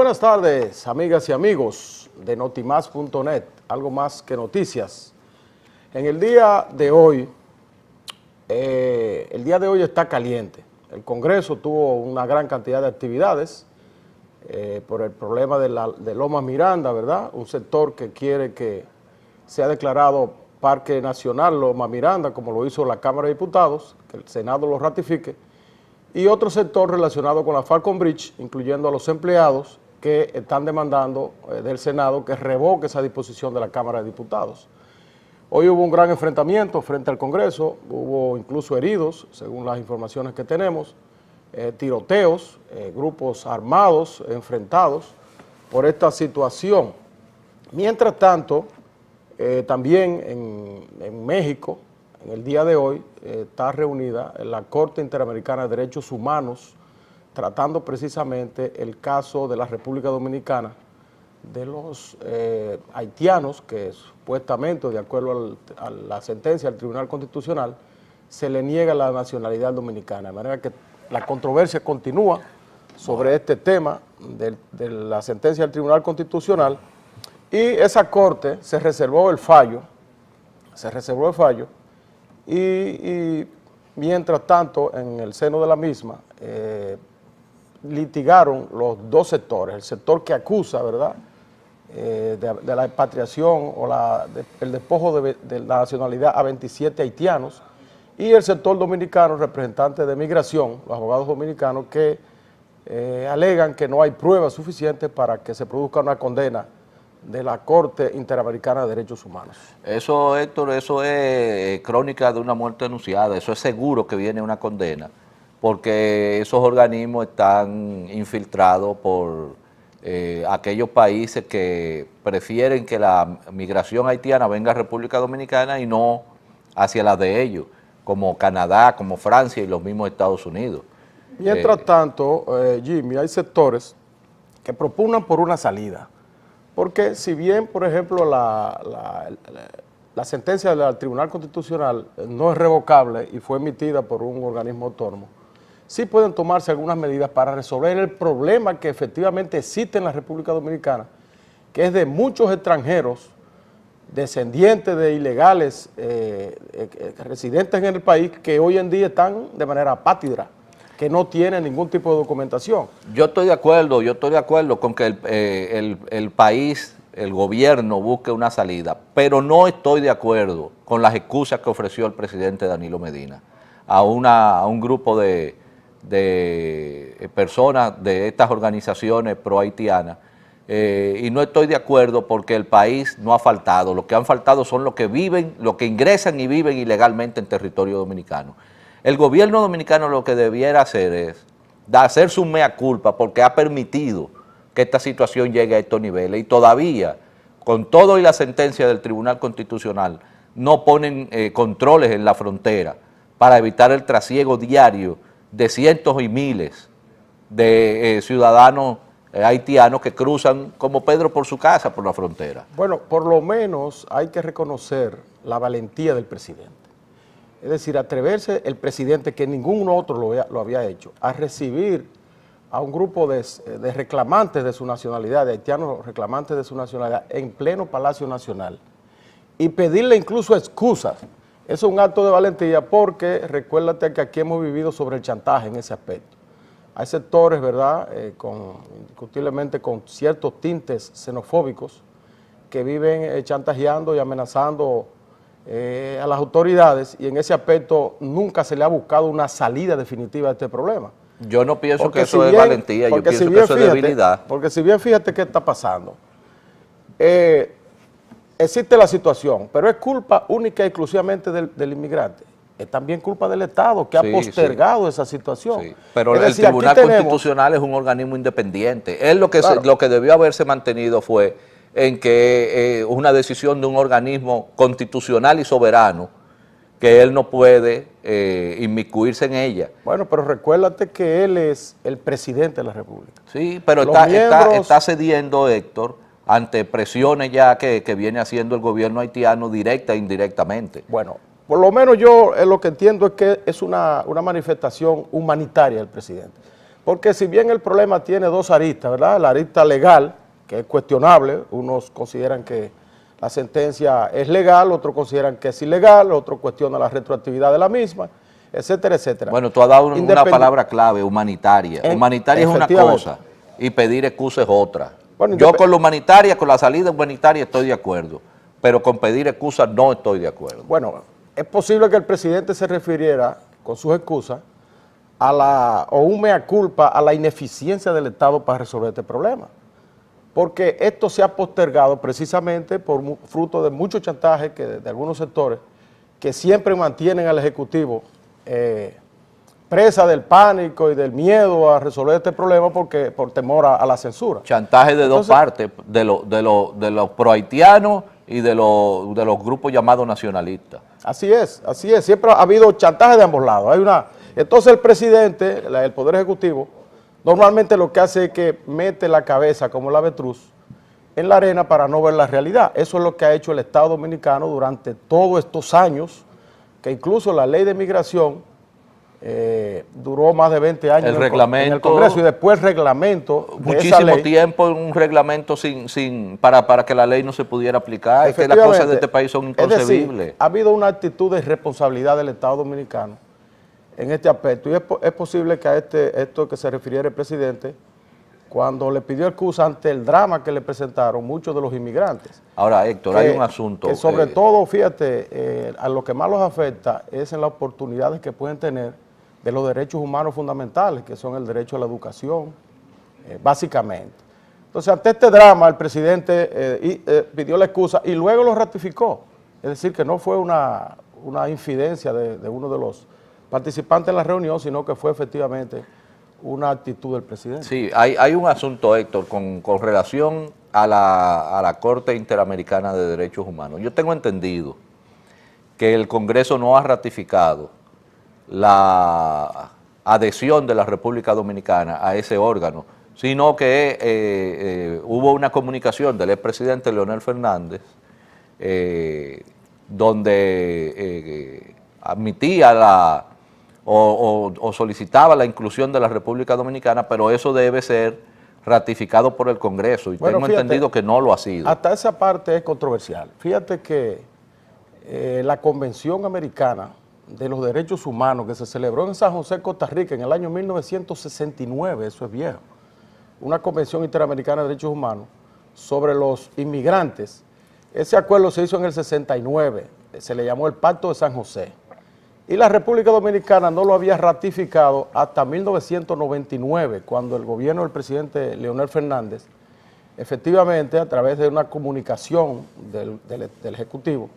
buenas tardes, amigas y amigos de notimás.net, algo más que noticias. En el día de hoy, está caliente. El Congreso tuvo una gran cantidad de actividades por el problema de Lomas Miranda, ¿verdad? Un sector que quiere que sea declarado Parque Nacional Lomas Miranda, como lo hizo la Cámara de Diputados, que el Senado lo ratifique, y otro sector relacionado con la Falcon Bridge, incluyendo a los empleados que están demandando del Senado que revoque esa disposición de la Cámara de Diputados. Hoy hubo un gran enfrentamiento frente al Congreso, hubo incluso heridos, según las informaciones que tenemos, tiroteos, grupos armados enfrentados por esta situación. Mientras tanto, también en México, en el día de hoy, está reunida la Corte Interamericana de Derechos Humanos, tratando precisamente el caso de la República Dominicana, de los haitianos que supuestamente, de acuerdo a la sentencia del Tribunal Constitucional, se le niega la nacionalidad dominicana. De manera que la controversia continúa sobre este tema de la sentencia del Tribunal Constitucional, y esa Corte se reservó el fallo, y mientras tanto, en el seno de la misma, litigaron los dos sectores, el sector que acusa, ¿verdad?, de la expatriación o el despojo de la nacionalidad a 27 haitianos, y el sector dominicano, representante de migración, los abogados dominicanos, que alegan que no hay pruebas suficientes para que se produzca una condena de la Corte Interamericana de Derechos Humanos. Eso, Héctor, eso es crónica de una muerte anunciada, eso es seguro que viene una condena, porque esos organismos están infiltrados por aquellos países que prefieren que la migración haitiana venga a República Dominicana y no hacia la de ellos, como Canadá, como Francia y los mismos Estados Unidos. Mientras tanto, Jimmy, hay sectores que propugnan por una salida, porque si bien, por ejemplo, la sentencia del Tribunal Constitucional no es revocable y fue emitida por un organismo autónomo, sí pueden tomarse algunas medidas para resolver el problema que efectivamente existe en la República Dominicana, que es de muchos extranjeros, descendientes de ilegales, residentes en el país, que hoy en día están de manera apátrida, que no tienen ningún tipo de documentación. Yo estoy de acuerdo con que el país, el gobierno busque una salida, pero no estoy de acuerdo con las excusas que ofreció el presidente Danilo Medina a un grupo de personas de estas organizaciones pro-haitianas, y no estoy de acuerdo porque el país no ha faltado, lo que han faltado son los que viven, los que ingresan y viven ilegalmente en territorio dominicano. El gobierno dominicano lo que debiera hacer es hacer su mea culpa porque ha permitido que esta situación llegue a estos niveles, y todavía, con todo y la sentencia del Tribunal Constitucional, no ponen controles en la frontera para evitar el trasiego diario de cientos y miles de ciudadanos haitianos que cruzan como Pedro por su casa por la frontera. Bueno, por lo menos hay que reconocer la valentía del presidente. Es decir, atreverse el presidente, que ningún otro lo había hecho, a recibir a un grupo de reclamantes de su nacionalidad, de haitianos reclamantes de su nacionalidad, en pleno Palacio Nacional, y pedirle incluso excusas. Eso es un acto de valentía, porque recuérdate que aquí hemos vivido sobre el chantaje en ese aspecto. Hay sectores, ¿verdad?, indiscutiblemente con ciertos tintes xenofóbicos, que viven chantajeando y amenazando a las autoridades, y en ese aspecto nunca se le ha buscado una salida definitiva a este problema. Yo no pienso que eso es valentía, yo pienso que eso es debilidad. Porque si bien, fíjate qué está pasando. Existe la situación, pero es culpa única y exclusivamente del inmigrante. Es también culpa del Estado, que ha postergado esa situación. Sí, pero el Tribunal Constitucional es un organismo independiente. Él lo que debió haberse mantenido fue en que una decisión de un organismo constitucional y soberano, que él no puede inmiscuirse en ella. Bueno, pero recuérdate que él es el presidente de la República. Sí, pero está cediendo, Héctor, ante presiones ya que viene haciendo el gobierno haitiano directa e indirectamente. Bueno, por lo menos yo lo que entiendo es que es una manifestación humanitaria del presidente. Porque si bien el problema tiene dos aristas, ¿verdad? La arista legal, que es cuestionable, unos consideran que la sentencia es legal, otros consideran que es ilegal, otros cuestionan la retroactividad de la misma, etcétera, etcétera. Bueno, tú has dado una palabra clave, humanitaria. Humanitaria es una cosa y pedir excusa es otra. Bueno, yo con la humanitaria, con la salida humanitaria estoy de acuerdo, pero con pedir excusas no estoy de acuerdo. Bueno, es posible que el presidente se refiriera con sus excusas o un mea culpa a la ineficiencia del Estado para resolver este problema. Porque esto se ha postergado precisamente por fruto de mucho chantaje de algunos sectores que siempre mantienen al Ejecutivo presa del pánico y del miedo a resolver este problema por temor a la censura. Chantaje de dos partes, de los prohaitianos y de los grupos llamados nacionalistas. Así es, siempre ha habido chantaje de ambos lados. Entonces el presidente, el Poder Ejecutivo, normalmente lo que hace es que mete la cabeza como el avestruz en la arena para no ver la realidad. Eso es lo que ha hecho el Estado Dominicano durante todos estos años, que incluso la ley de migración duró más de 20 años en el Congreso y después el reglamento de muchísimo esa ley, tiempo en un reglamento para que la ley no se pudiera aplicar. Es que las cosas de este país son inconcebibles. Es decir, ha habido una actitud de irresponsabilidad del Estado Dominicano en este aspecto y es posible que a esto que se refiriera el presidente cuando le pidió excusa ante el drama que le presentaron muchos de los inmigrantes. Ahora, Héctor, hay un asunto. Que sobre todo, fíjate, a lo que más los afecta es en las oportunidades que pueden tener de los derechos humanos fundamentales, que son el derecho a la educación, básicamente. Entonces, ante este drama, el presidente pidió la excusa y luego lo ratificó. Es decir, que no fue una infidencia de uno de los participantes en la reunión, sino que fue efectivamente una actitud del presidente. Sí, hay un asunto, Héctor, con relación a la Corte Interamericana de Derechos Humanos. Yo tengo entendido que el Congreso no ha ratificado la adhesión de la República Dominicana a ese órgano, sino que hubo una comunicación del expresidente Leonel Fernández donde admitía o solicitaba la inclusión de la República Dominicana, pero eso debe ser ratificado por el Congreso y bueno, tengo entendido que no lo ha sido. Hasta esa parte es controversial. Fíjate que la Convención Americana de los Derechos Humanos que se celebró en San José, Costa Rica, en el año 1969, eso es viejo, una Convención Interamericana de Derechos Humanos sobre los inmigrantes. Ese acuerdo se hizo en el 69, se le llamó el Pacto de San José. Y la República Dominicana no lo había ratificado hasta 1999, cuando el gobierno del presidente Leonel Fernández, efectivamente, a través de una comunicación del Ejecutivo,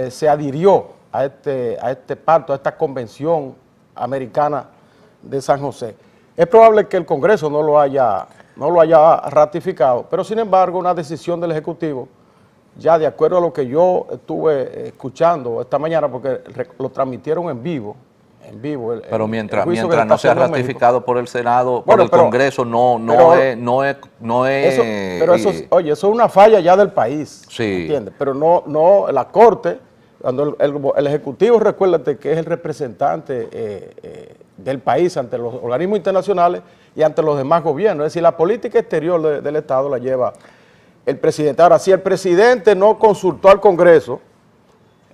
se adhirió a este pacto, a esta convención americana de San José. Es probable que el Congreso no lo haya ratificado, pero sin embargo una decisión del Ejecutivo, ya de acuerdo a lo que yo estuve escuchando esta mañana, porque lo transmitieron en vivo. Pero mientras no sea ratificado por el Senado, bueno, por el Congreso, no es... Oye, eso es una falla ya del país, sí. ¿Entiendes? Pero no la Corte, cuando el Ejecutivo, recuérdate que es el representante del país ante los organismos internacionales y ante los demás gobiernos, es decir, la política exterior del Estado la lleva el presidente. Ahora, si el presidente no consultó al Congreso,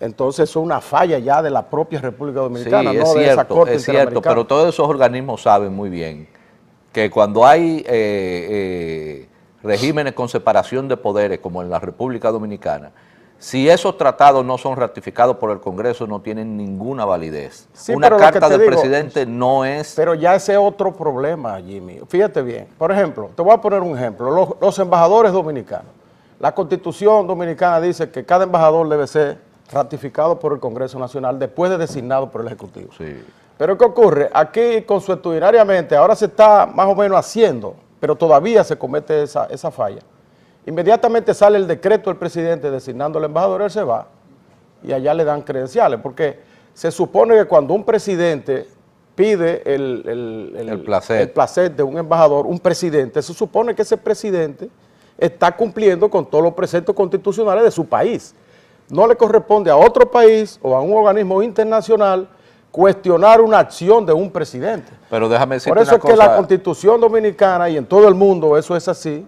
entonces es una falla ya de la propia República Dominicana, sí, no de esa Corte Interamericana. Es cierto, pero todos esos organismos saben muy bien que cuando hay regímenes con separación de poderes, como en la República Dominicana, si esos tratados no son ratificados por el Congreso, no tienen ninguna validez. Sí, una carta del presidente no es... Pero ya ese es otro problema, Jimmy. Fíjate bien. Por ejemplo, te voy a poner un ejemplo. Los embajadores dominicanos. La Constitución dominicana dice que cada embajador debe ser ratificado por el Congreso Nacional después de designado por el Ejecutivo. Sí. Pero ¿qué ocurre? Aquí, consuetudinariamente, ahora se está más o menos haciendo, pero todavía se comete esa falla. Inmediatamente sale el decreto del presidente designando al embajador, él se va y allá le dan credenciales, porque se supone que cuando un presidente pide el placer de un embajador, un presidente, se supone que ese presidente está cumpliendo con todos los preceptos constitucionales de su país. No le corresponde a otro país o a un organismo internacional cuestionar una acción de un presidente. Pero déjame decirte Por eso es que la Constitución Dominicana, y en todo el mundo eso es así,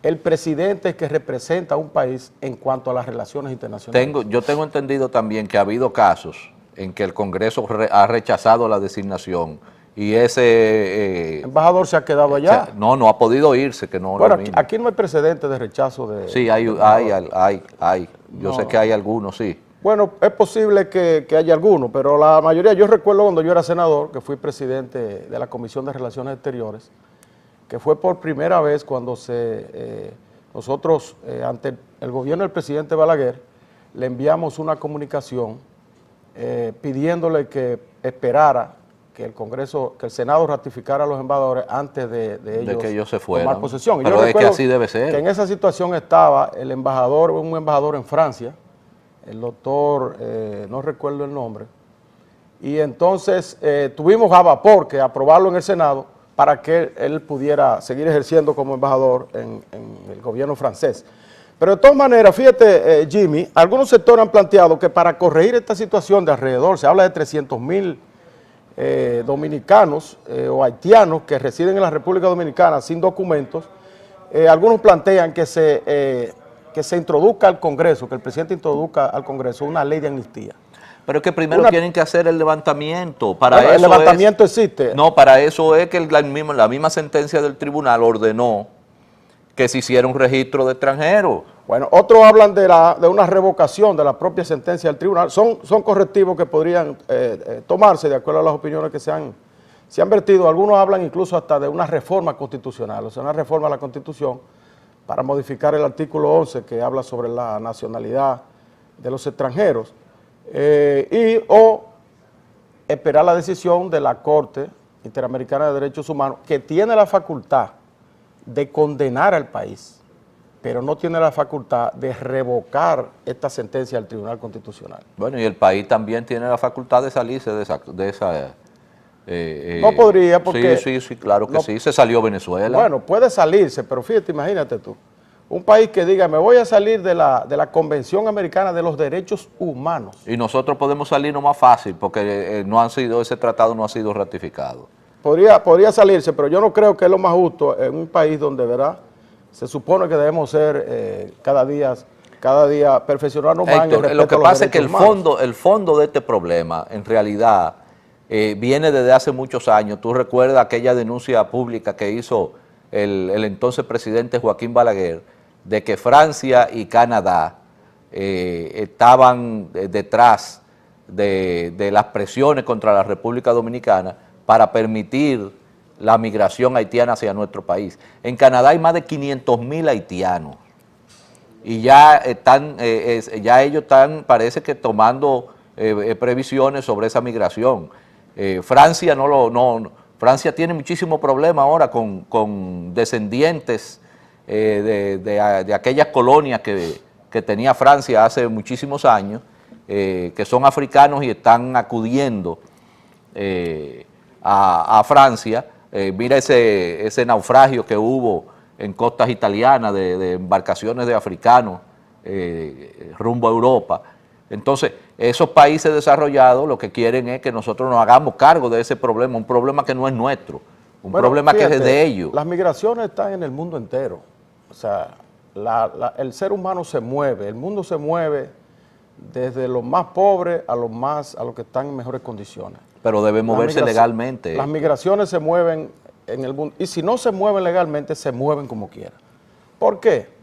el presidente es que representa a un país en cuanto a las relaciones internacionales. Yo tengo entendido también que ha habido casos en que el Congreso ha rechazado la designación y ese... embajador se ha quedado allá. No ha podido irse, que no... Bueno, aquí no hay precedente de rechazo de... Sí, hay. Yo sé que hay algunos, sí. Bueno, es posible que haya algunos, pero la mayoría, yo recuerdo cuando yo era senador, que fui presidente de la Comisión de Relaciones Exteriores, que fue por primera vez cuando nosotros, ante el gobierno del presidente Balaguer, le enviamos una comunicación pidiéndole que esperara que el Congreso, que el Senado ratificara a los embajadores antes de que ellos se fueran. Tomar posesión. Pero es que así debe ser. Que en esa situación estaba el embajador, un embajador en Francia, el doctor, no recuerdo el nombre, y entonces tuvimos a vapor que aprobarlo en el Senado para que él pudiera seguir ejerciendo como embajador en el gobierno francés. Pero de todas maneras, fíjate, Jimmy, algunos sectores han planteado que para corregir esta situación de alrededor, se habla de 300,000 dominicanos o haitianos que residen en la República Dominicana sin documentos, algunos plantean que se introduzca al Congreso, que el presidente introduzca al Congreso una ley de amnistía. Pero es que primero tienen que hacer el levantamiento. Para bueno, eso el levantamiento existe. No, para eso es que la misma sentencia del tribunal ordenó que se hiciera un registro de extranjeros. Bueno, otros hablan de una revocación de la propia sentencia del tribunal. Son correctivos que podrían tomarse de acuerdo a las opiniones que se han vertido. Algunos hablan incluso hasta de una reforma constitucional, o sea, una reforma a la Constitución para modificar el artículo 11 que habla sobre la nacionalidad de los extranjeros. O esperar la decisión de la Corte Interamericana de Derechos Humanos, que tiene la facultad de condenar al país, pero no tiene la facultad de revocar esta sentencia del Tribunal Constitucional. Bueno, y el país también tiene la facultad de salirse de esa no podría porque... Sí, claro que sí, se salió Venezuela. Bueno, puede salirse, pero fíjate, imagínate tú, un país que diga, me voy a salir de la Convención Americana de los Derechos Humanos. Y nosotros podemos salirnos más fácil porque ese tratado no ha sido ratificado. Podría salirse, pero yo no creo que es lo más justo en un país donde, ¿verdad?, se supone que debemos ser cada día perfeccionarnos más en el respeto. Lo que pasa es que el humanos. fondo de este problema, en realidad, viene desde hace muchos años. Tú recuerdas aquella denuncia pública que hizo el entonces presidente Joaquín Balaguer, de que Francia y Canadá estaban detrás de las presiones contra la República Dominicana para permitir la migración haitiana hacia nuestro país. En Canadá hay más de 500,000 haitianos y ya ellos están, parece que tomando previsiones sobre esa migración. Francia Francia tiene muchísimo problema ahora con descendientes de aquellas colonias que tenía Francia hace muchísimos años, que son africanos y están acudiendo a Francia. Mira ese naufragio que hubo en costas italianas de embarcaciones de africanos rumbo a Europa. Entonces, esos países desarrollados lo que quieren es que nosotros nos hagamos cargo de ese problema, un problema que no es nuestro, problema que es de ellos. Las migraciones están en el mundo entero. O sea, el ser humano se mueve, el mundo se mueve desde los más pobres a los que están en mejores condiciones. Pero debe moverse legalmente. Las migraciones se mueven en el mundo, y si no se mueven legalmente, se mueven como quiera. ¿Por qué?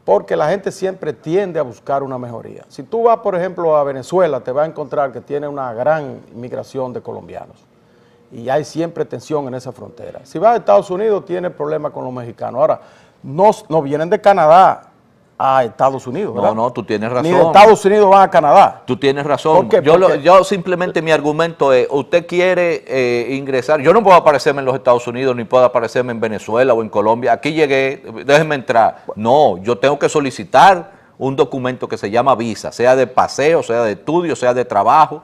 Porque la gente siempre tiende a buscar una mejoría. Si tú vas, por ejemplo, a Venezuela, te vas a encontrar que tiene una gran inmigración de colombianos y hay siempre tensión en esa frontera. Si vas a Estados Unidos, tiene problemas con los mexicanos. Ahora, no vienen de Canadá a Estados Unidos, ¿verdad? No, tú tienes razón. Ni de Estados Unidos van a Canadá. Tú tienes razón. ¿Por qué? Yo simplemente mi argumento es, usted quiere ingresar, yo no puedo aparecerme en los Estados Unidos, ni puedo aparecerme en Venezuela o en Colombia, aquí llegué, déjenme entrar. No, yo tengo que solicitar un documento que se llama visa, sea de paseo, sea de estudio, sea de trabajo,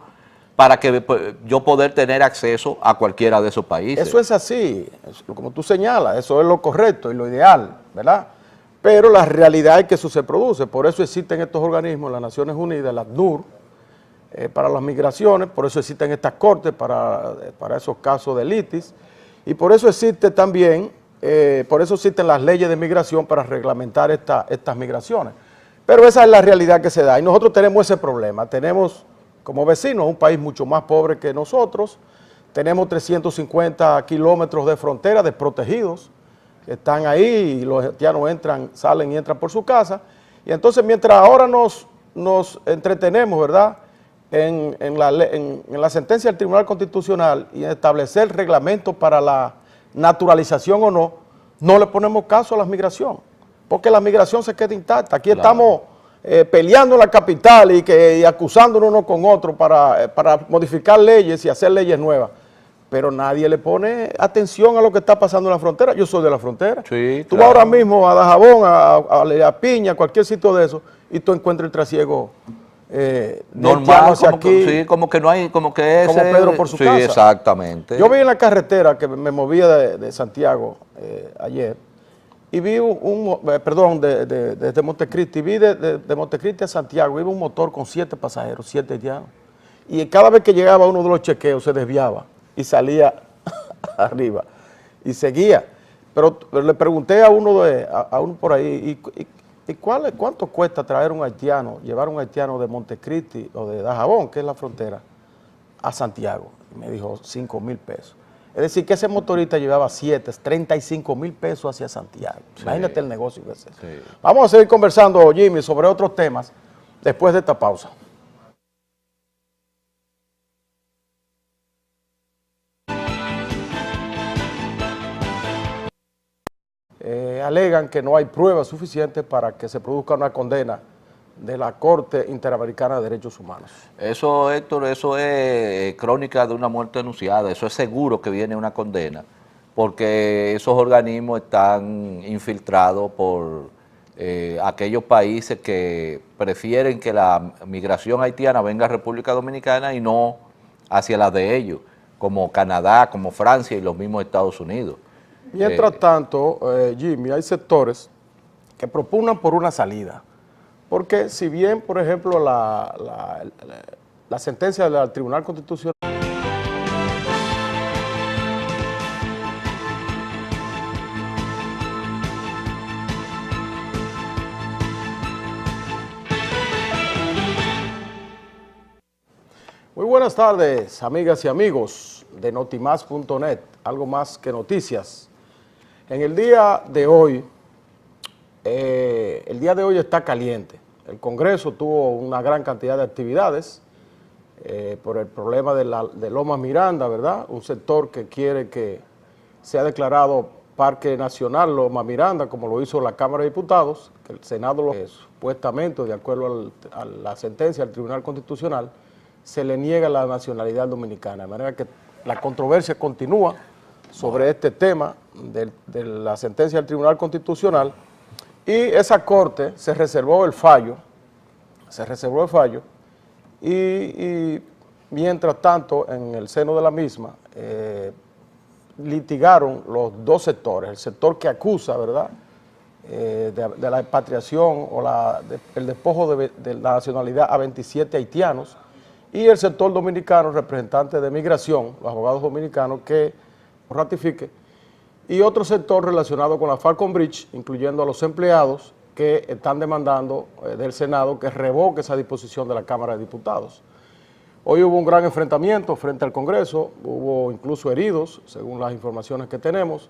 para que yo poder tener acceso a cualquiera de esos países. Eso es así, como tú señalas, eso es lo correcto y lo ideal, ¿verdad? Pero la realidad es que eso se produce, por eso existen estos organismos, las Naciones Unidas, la ACNUR, para las migraciones, por eso existen estas cortes para esos casos de litis, y por eso existe también, por eso existen las leyes de migración para reglamentar estas migraciones. Pero esa es la realidad que se da, y nosotros tenemos ese problema. Tenemos como vecinos un país mucho más pobre que nosotros, tenemos 350 kilómetros de frontera desprotegidos, que están ahí y los haitianos entran, salen y entran por su casa, y entonces mientras ahora nos entretenemos, ¿verdad?, en la sentencia del Tribunal Constitucional y en establecer reglamentos para la naturalización o no, no le ponemos caso a la migración, porque la migración se queda intacta. Aquí estamos peleando en la capital y acusándonos uno con otro para modificar leyes y hacer leyes nuevas, pero nadie le pone atención a lo que está pasando en la frontera. Yo soy de la frontera. Sí, tú claro. vas ahora mismo a Dajabón, a Piña, cualquier sitio de eso, y tú encuentras el trasiego normal, hacia como, aquí, sí, como que no hay, como que ese, como Pedro por su casa. Sí, exactamente. Yo vi en la carretera que me movía de Santiago ayer, y vi desde Montecristi, vi de Montecristi a Santiago, iba un motor con 7 pasajeros, 7 haitianos, y cada vez que llegaba uno de los chequeos se desviaba y salía arriba y seguía. Pero le pregunté a uno por ahí, ¿y cuánto cuesta traer un haitiano, llevar un haitiano de Montecristi o de Dajabón, que es la frontera, a Santiago? Y me dijo 5,000 pesos. Es decir, que ese motorista llevaba 35,000 pesos hacia Santiago. Sí. Imagínate el negocio que es eso. Sí. Vamos a seguir conversando, Jimmy, sobre otros temas después de esta pausa. Alegan que no hay pruebas suficientes para que se produzca una condena de la Corte Interamericana de Derechos Humanos. Eso, Héctor, eso es crónica de una muerte anunciada, eso es seguro que viene una condena, porque esos organismos están infiltrados por aquellos países que prefieren que la migración haitiana venga a República Dominicana y no hacia la de ellos, como Canadá, como Francia y los mismos Estados Unidos. Mientras tanto, Jimmy, hay sectores que propugnan por una salida, porque si bien, por ejemplo, la sentencia del Tribunal Constitucional Muy buenas tardes, amigas y amigos de notimás.net, algo más que noticias. En el día de hoy, está caliente. El Congreso tuvo una gran cantidad de actividades por el problema de Lomas Miranda, ¿verdad? Un sector que quiere que sea declarado Parque Nacional Lomas Miranda, como lo hizo la Cámara de Diputados, que el Senado supuestamente, de acuerdo a la sentencia del Tribunal Constitucional, se le niega la nacionalidad dominicana. De manera que la controversia continúa sobre este tema de la sentencia del Tribunal Constitucional, y esa Corte se reservó el fallo, y mientras tanto en el seno de la misma litigaron los dos sectores, el sector que acusa, ¿verdad?, de la expatriación o el despojo de la nacionalidad a 27 haitianos, y el sector dominicano, representante de migración, los abogados dominicanos, que ratifique, y otro sector relacionado con la Falcon Bridge, incluyendo a los empleados que están demandando del Senado que revoque esa disposición de la Cámara de Diputados. Hoy hubo un gran enfrentamiento frente al Congreso, hubo incluso heridos, según las informaciones que tenemos,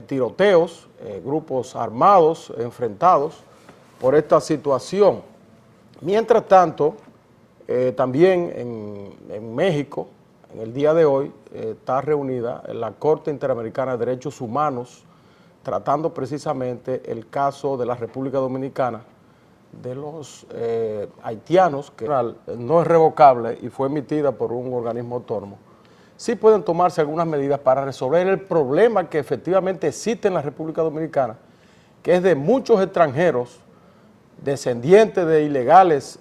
tiroteos, grupos armados enfrentados por esta situación. Mientras tanto, también en México, en el día de hoy, está reunida la Corte Interamericana de Derechos Humanos, tratando precisamente el caso de la República Dominicana, de los haitianos, que no es revocable y fue emitida por un organismo autónomo. Sí pueden tomarse algunas medidas para resolver el problema que efectivamente existe en la República Dominicana, que es de muchos extranjeros, descendientes de ilegales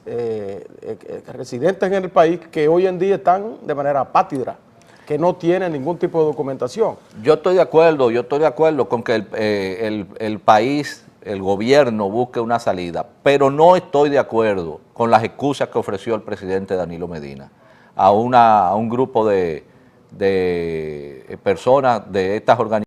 residentes en el país, que hoy en día están de manera apátrida, que no tienen ningún tipo de documentación. Yo estoy de acuerdo con que el país el gobierno busque una salida, pero no estoy de acuerdo con las excusas que ofreció el presidente Danilo Medina a un grupo de personas de estas organizaciones